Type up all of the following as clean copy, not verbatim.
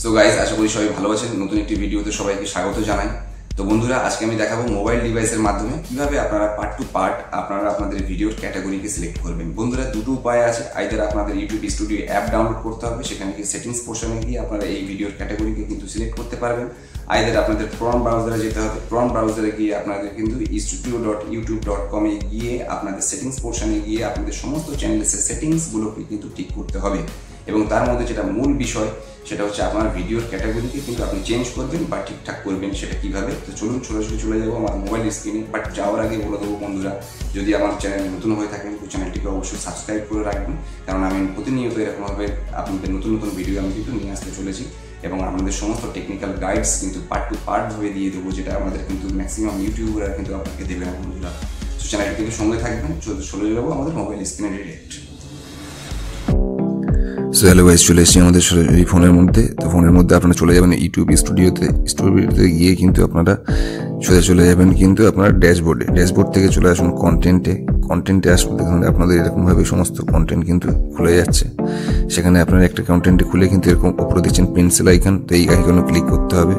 So guys, আশা করি সবাই ভালো আছেন। নতুন একটি ভিডিওতে সবাইকে স্বাগত জানাই। তো বন্ধুরা, আজকে আমি দেখাবো মোবাইল ডিভাইসের মাধ্যমে কিভাবে আপনারা পার্ট টু পার্ট আপনারা আপনাদের ভিডিওর ক্যাটাগরিকে সিলেক্ট করবেন। বন্ধুরা, দুটো উপায় আছে। আইদার আপনাদের ইউটিউব স্টুডিও অ্যাপ ডাউনলোড করতে হবে, সেখানে গিয়ে সেটিংস পোর্শনে গিয়ে আপনারা এই ভিডিওর ক্যাটাগরিকে কিন্তু সিলেক্ট করতে পারবেন। আইদার আপনাদের ক্রোম ব্রাউজারে যেতে হবে, ক্রোম ব্রাউজারে গিয়ে আপনাদের কিন্তু studio.youtube.com এ গিয়ে আপনাদের সেটিংস পোর্শনে গিয়ে আপনাদের সমস্ত চ্যানেলের সেটিংসগুলোকে কিন্তু ঠিক করতে হবে। এবং তার মধ্যে যেটা মূল বিষয় সেটা হচ্ছে আপনার ভিডিওর ক্যাটাগরিকে কিন্তু আপনি চেঞ্জ করবেন বা ঠিকঠাক করবেন। সেটা কিভাবে, তো চলুন সরাসরি চলে যাবো আমার মোবাইল স্ক্রিনে। বাট যাওয়ার আগে বলে দেবো বন্ধুরা, যদি আমার চ্যানেল নতুন হয়ে থাকেন তো চ্যানেলটিকে অবশ্যই সাবস্ক্রাইব করে রাখবেন, কারণ আমি প্রতিনিয়ত এরকমভাবে আপনাদের নতুন নতুন ভিডিও আমি কিন্তু নিয়ে আসতে চলেছি এবং আপনাদের সমস্ত টেকনিক্যাল গাইডস কিন্তু পার্ট টু পার্ট ভাবে দিয়ে দেবো, যেটা আমাদের কিন্তু ম্যাক্সিমাম ইউটিউবাররা কিন্তু আপনাকে দেবে না বন্ধুরা। তো চ্যানেলটি কিন্তু সঙ্গে থাকবেন। চলে যাবো আমাদের মোবাইল স্ক্রিনে ডিরেক্ট। সো হ্যালো গাইস, চলে এসেছি আমাদের এই ফোনের মধ্যে। তো ফোনের মধ্যে আপনারা চলে যাবেন ইউটিউব স্টুডিওতে গিয়ে কিন্তু আপনারা চলে যাবেন কিন্তু আপনার ড্যাশবোর্ড থেকে চলে আসুন কন্টেন্টে আসলে দেখুন আপনাদের এরকমভাবে সমস্ত কন্টেন্ট কিন্তু খুলে যাচ্ছে। সেখানে আপনারা একটা কন্টেন্টে খুলে কিন্তু এরকম উপরে দেখছেন পেন্সিল আইকন, তো এই আইকনে ক্লিক করতে হবে।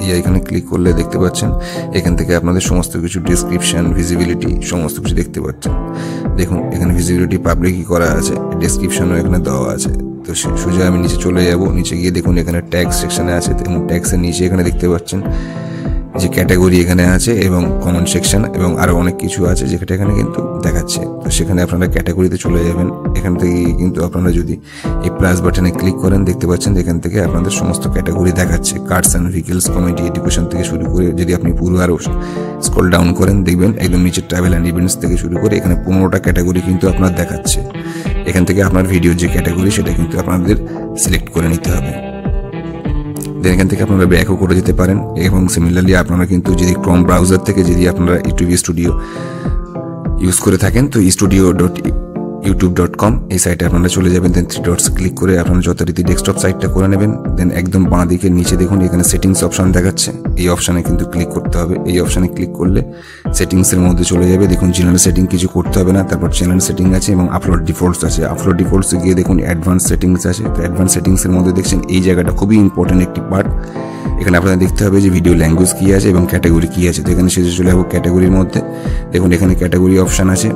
এই আইকনে ক্লিক করলে দেখতে পাচ্ছেন এখান থেকে আপনাদের সমস্ত কিছু ডেসক্রিপশন, ভিজিবিলিটি সমস্ত কিছু দেখতে পাচ্ছেন। দেখুন এখানে ভিজিবিলিটি পাবলিকই করা আছে, ডেসক্রিপশনও এখানে দেওয়া আছে। তো সোজা আমি নিচে চলে যাব। নিচে গিয়ে দেখুন এখানে ট্যাক্স সেকশনে আছে এবং ট্যাক্সের নিচে এখানে দেখতে পাচ্ছেন যে ক্যাটাগরি এখানে আছে এবং কমেন্ট সেকশন এবং আরো অনেক কিছু আছে যেটা এখানে কিন্তু দেখাচ্ছে। তো সেখানে আপনারা ক্যাটাগরিতে চলে যাবেন। এখান থেকে কিন্তু আপনারা যদি এই প্লাস বাটনে ক্লিক করেন দেখতে পাচ্ছেন এখান থেকে আপনাদের সমস্ত ক্যাটাগরি দেখাচ্ছে। Cars and vehicles, comedy, education থেকে শুরু করে যদি আপনি পুরো আরো স্ক্রল ডাউন করেন দেখবেন একদম নিচে ট্রাভেল অ্যান্ড ইভেন্টস থেকে শুরু করে এখানে 15টা ক্যাটাগরি কিন্তু আপনার দেখাচ্ছে। এখান থেকে আপনার ভিডিওর যে ক্যাটাগরি সেটা কিন্তু আপনাদের সিলেক্ট করে নিতে হবে। দেন এখান থেকে আপনারা ব্যাকও করে যেতে পারেন এবং সিমিলারলি আপনারা কিন্তু যদি ক্রোম ব্রাউজার থেকে যদি আপনারা ইউটিউব স্টুডিও ইউজ করে থাকেন তো studio.youtube.com এই সাইটে আপনারা চলে যাবেন। দেন 3 ডটস ক্লিক করে আপনারা যথারীতি ডেস্কটপ সাইটটা করে নেবেন। দেন একদম বাঁ দিকে নিচে দেখুন এখানে সেটিংস অপশন দেখাচ্ছে, এই অপশানে কিন্তু ক্লিক করতে হবে। এই অপশানে ক্লিক করলে সেটিংসের মধ্যে চলে যাবে। দেখুন জেনারেল সেটিং কিছু করতে হবে না, তারপর চ্যানেল সেটিং আছে এবং আপলোড ডিফল্টস আছে। আপলোড ডিফল্টসে গিয়ে দেখুন অ্যাডভান্স সেটিংস আছে। তো অ্যাডভান্স সেটিংসের মধ্যে দেখছেন এই জায়গাটা খুবই ইম্পর্টেন্ট একটি পার্ট। এখানে আপনাদের দেখতে হবে যে ভিডিও ল্যাঙ্গুয়েজ কী আছে এবং ক্যাটাগরি কী আছে। তো এখানে সেজে চলে যাবো ক্যাটাগরির মধ্যে। দেখুন এখানে ক্যাটাগরি অপশান আছে,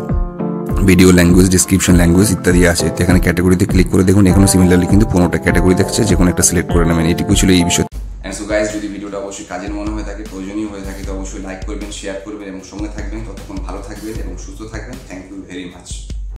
ভিডিও ল্যাঙ্গুয়েজ, ডিসক্রিপশন ল্যাঙ্গুয়েজ ইত্যাদি আছে। তো এখানে ক্যাটাগরিতে ক্লিক করে দেখুন এখানে সিমিলারলি কিন্তু 15টা ক্যাটাগরি দেখছে, যে কোনো একটা সিলেক্ট করে নেবেন। এটুকু ছিল এই বিষয়। অ্যান্ড সো গাইস, যদি ভিডিওটা অবশ্যই কাজের মনে হয়ে থাকে, প্রয়োজনীয় হয়ে থাকে, তো অবশ্যই লাইক করবেন, শেয়ার করবেন এবং সঙ্গে থাকবেন। ততক্ষণ ভালো থাকবেন এবং সুস্থ থাকবেন। Thank you very much.